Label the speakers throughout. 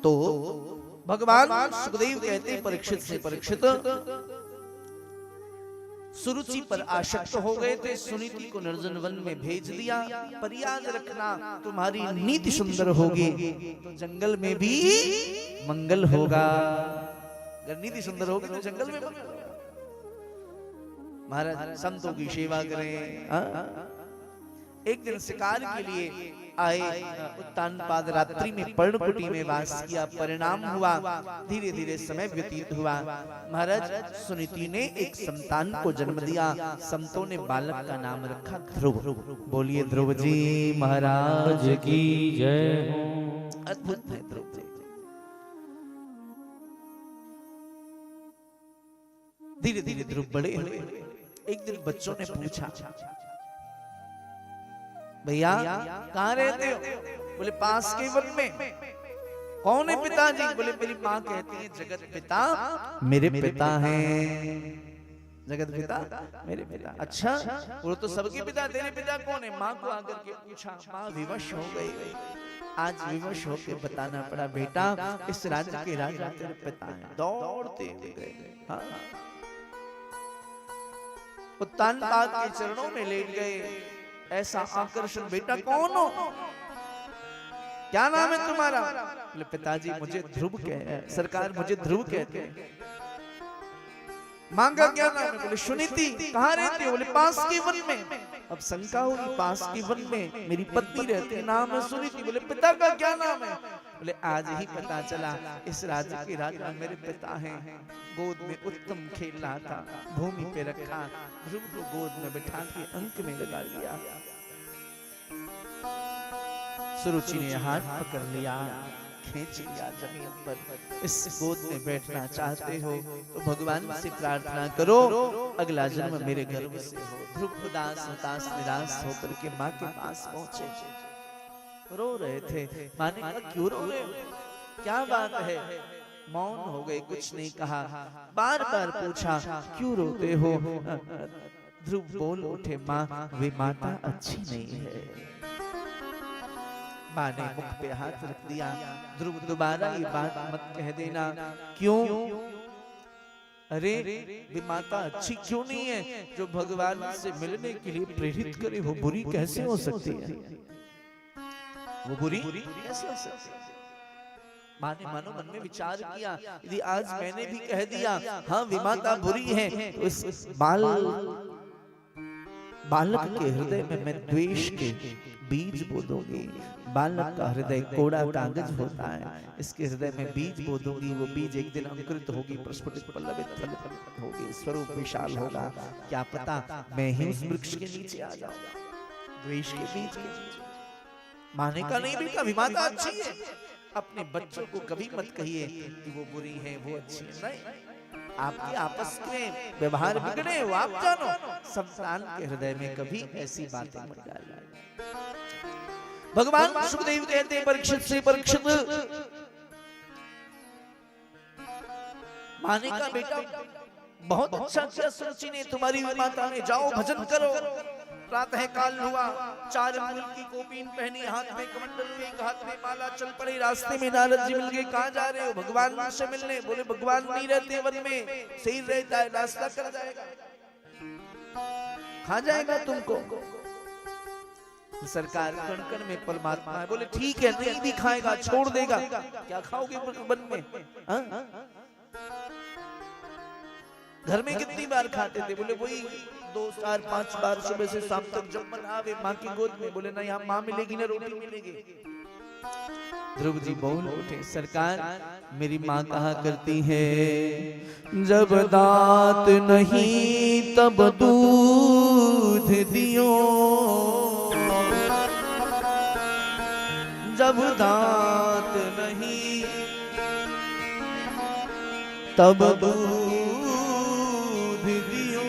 Speaker 1: तो भगवान सुखदेव कहते परीक्षित से, परीक्षित सुरुचि पर आसक्त हो गए थे, सुनीति को निर्जन वन में भेज दिया। पर याद रखना तुम्हारी नीति सुंदर होगी तो जंगल में भी मंगल होगा। अगर नीति सुंदर होगी तो जंगल में मंगल होगा। महाराज संतों की सेवा करें। एक दिन शिकार के लिए आए, उत्तानपाद रात्रि में पर्णकुटी में वास किया। परिणाम हुआ धीरे धीरे समय व्यतीत हुआ। महाराज सुनीति ने एक संतान को जन्म दिया। संतों ने बालक का नाम रखा ध्रुव। बोलिए ध्रुव जी महाराज की जय हो। अद्भुत है ध्रुव जी। धीरे धीरे ध्रुव बड़े हुए। एक दिन बच्चों ने पूछा, भैया कहाँ रहते हो? बोले पास के वन में। कौन है पिताजी? बोले मेरी माँ कहती है जगत पिता मेरे पिता हैं। जगत पिता मेरे पिता। अच्छा, वो तो सबके पिता, तेरे पिता कौन है? माँ को आकर के पूछा। माँ विवश हो गई। आज विवश होकर बताना पड़ा, बेटा इस राज्य के राजा तेरे पिता हैं। दौड़ते गए। हाँ, उत्तानपाद के चरणों में लेट गए। ऐसा आकर्षण, बेटा कौन हो? क्या नाम है तुम्हारा? बोले पिताजी मुझे ध्रुव कहते, सरकार मुझे ध्रुव कहते हैं। मांगा क्या नाम है? बोले सुनीति। कहाँ रहती हो? बोले पास के वन में। अब शंका हुई, पास के वन में मेरी पत्नी रहती है, नाम है सुनीति। बोले पिता का क्या नाम है? बोले आज ही पता चला, इस राज्य के राजा मेरे पिता हैं। गोद में उत्तम खेल रहा था, भूमि पे रखा, ध्रुव को गोद में बिठा के अंक में लगा लिया। सुरुचि ने हाथ पकड़ लिया, खींच लिया जमीन पर। इस गोद में बैठना चाहते हो तो भगवान से प्रार्थना करो, अगला जन्म मेरे गर्भ से हो। ध्रुव उदास हताश निराश होकर के माँ के पास पहुंचे। रो रहे थे। माँ ने कहा क्यों रो रहे हो? क्या बात है? मौन हो गए, कुछ नहीं कहा। बार बार पूछा क्यों रोते हो? ध्रुव बोल उठे, माँ वे माता अच्छी नहीं है। माँ ने मुख पे हाथ रख दिया। ध्रुव दोबारा ये बात मत कह देना। क्यों? अरे वे माता अच्छी क्यों नहीं है? जो भगवान से मिलने के लिए प्रेरित करे वो बुरी कैसे हो सकती है? वो बुरी कैसे हो सकती है? माँ ने मानो मन में विचार किया, यदि आज मैंने भी कह दिया हाँ विमाता बुरी है तो इस बालक के हृदय में मैं द्वेष के बीज बो दूंगी। बालक का हृदय कोड़ा कागज होता है, इसके हृदय में बीज बो दूंगी। वो बीज एक दिन अंकुरित होगी, प्रस्फुटित पल्लवित फलित होगी, स्वरूप विशाल होगा। क्या पता मैं ही उस वृक्ष के नीचे आ जाऊंगा, द्वेष के बीज के नीचे। माने का नहीं बेटा विमाता अच्छी है। अपने बच्चों को कभी मत कहिए कि वो बुरी है वो अच्छी है। नहीं, आपके आपस में व्यवहार बिगड़े वो आप जानो। संतान के हृदय में कभी ऐसी बातें मत डालिए। भगवान सुखदेव कहते हैं परीक्षित से, परीक्षित माने का बेटा बहुत अच्छा किया सुरुचि ने, तुम्हारी माता ने। जाओ भजन करो। प्रातः काल हुआ, 4 अंगुल की कोपीन पहनी, हाथ में कमंडल, एक हाथ में माला। चल पड़े। रास्ते में नारद जी मिल गए। कहाँ जा रहे हो? भगवान से मिलने। बोले भगवान नहीं रहते वन में, सही रहता है, रास्ता कर जाएगा, खा जाएगा तुमको। सरकार कण कण में परमात्मा है। बोले ठीक है, नहीं भी खाएगा, छोड़ देगा। क्या खाओगे वन में? घर में कितनी बार खाते थे? बोले वही 2, 4, 5 बार सुबह से शाम तक जब मन आवे माँ की गोद में। बोले ना यहाँ माँ मिलेगी ना रोटी मिलेगी। ध्रुव जी बोल उठे, सरकार मेरी माँ कहा करती है जब दांत नहीं तब दूध दियो, जब दांत नहीं तब दूध दियो।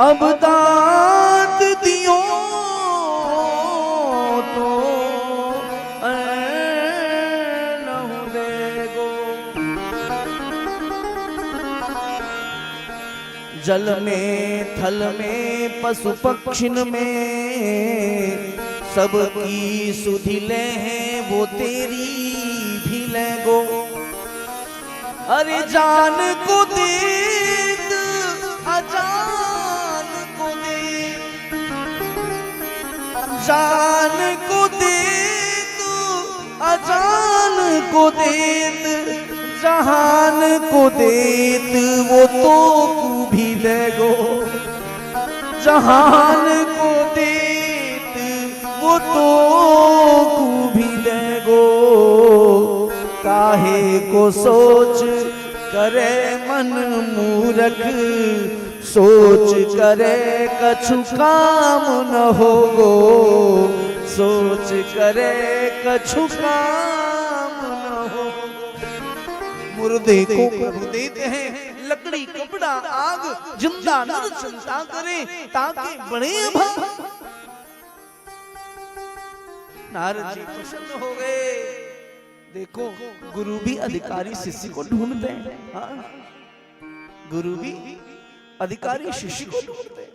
Speaker 1: अब दांत दियो तो न देगो, जल में थल में पशु पक्षिन में, सबकी सुधिले हैं वो तेरी भी ले गो। अरे जान को देत अजान को दे, जान को देत अजान को देत, जहान को देत वो तो को भी दे गो। जहान को देत वो तो को भी दे गो। काहे को सोच करे मन मूरख, सोच करे कछु काम न होगो। सोच करे कछु काम न हो। मुर्दे को प्रभु देते हैं लकड़ी कपड़ा आग, जिंदा नर चिंता करे ताकि बड़े भाग। नारद जी प्रसन्न हो गए। देखो गुरु भी अधिकारी शिष्य को ढूंढते हैं। हाँ? गुरु भी अधिकारी शिष्य को ढूंढते हैं।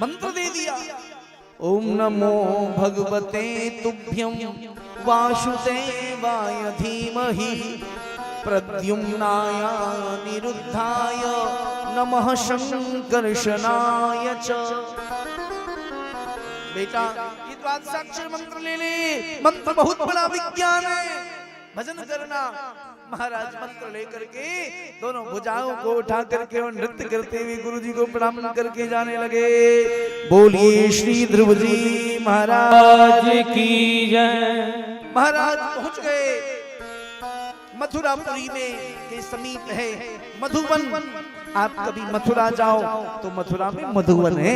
Speaker 1: मंत्र दे दिया, ओम नमो भगवते तुभ्यं वासुदेवाय धीमहि, प्रद्युम्नाय निरुद्धाय नमः शंकर्षणाय च। बेटा ये द्वादशाक्षर मंत्र ले ले, मंत्र बहुत बड़ा विज्ञान है। भजन करना। महाराज मंत्र लेकर के दोनों भुजाओं को उठा करके और नृत्य करते हुए गुरु जी को प्रणाम करके जाने लगे। बोलिए श्री ध्रुव जी महाराज की जय। महाराज पहुंच गए मथुरापुरी में के समीप है मधुवन। आप कभी मथुरा जाओ तो मथुरा में मधुवन है।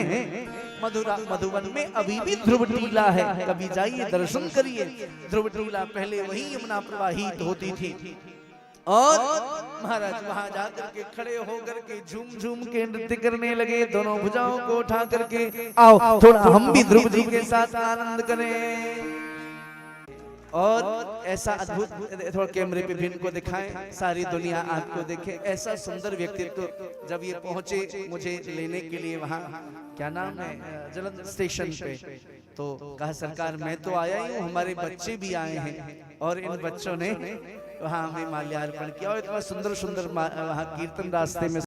Speaker 1: मधुवन में अभी भी ध्रुव टीला है, कभी जाइए दर्शन करिए। ध्रुव टीला पहले वही यमुना प्रवाहित होती थी। और महाराज वहां जाकर के खड़े होकर के झूम झूम के नृत्य करने लगे। दोनों भुजाओं को उठा करके आओ थोड़ा हम भी ध्रुव जी के साथ आनंद करें। और ऐसा अद्भुत, थोड़ा कैमरे पे भी इनको दिखाएं, सारी दुनिया आपको देखे। ऐसा सुंदर व्यक्तित्व जब ये पहुंचे मुझे लेने के लिए वहां, क्या नाम है, जालंधर स्टेशन पे, तो कहा सरकार मैं तो आया ही हूँ, हमारे बच्चे भी आए हैं। और इन बच्चों ने वहां हमें माल्यार्पण किया और इतना सुंदर सुंदर वहां कीर्तन रास्ते में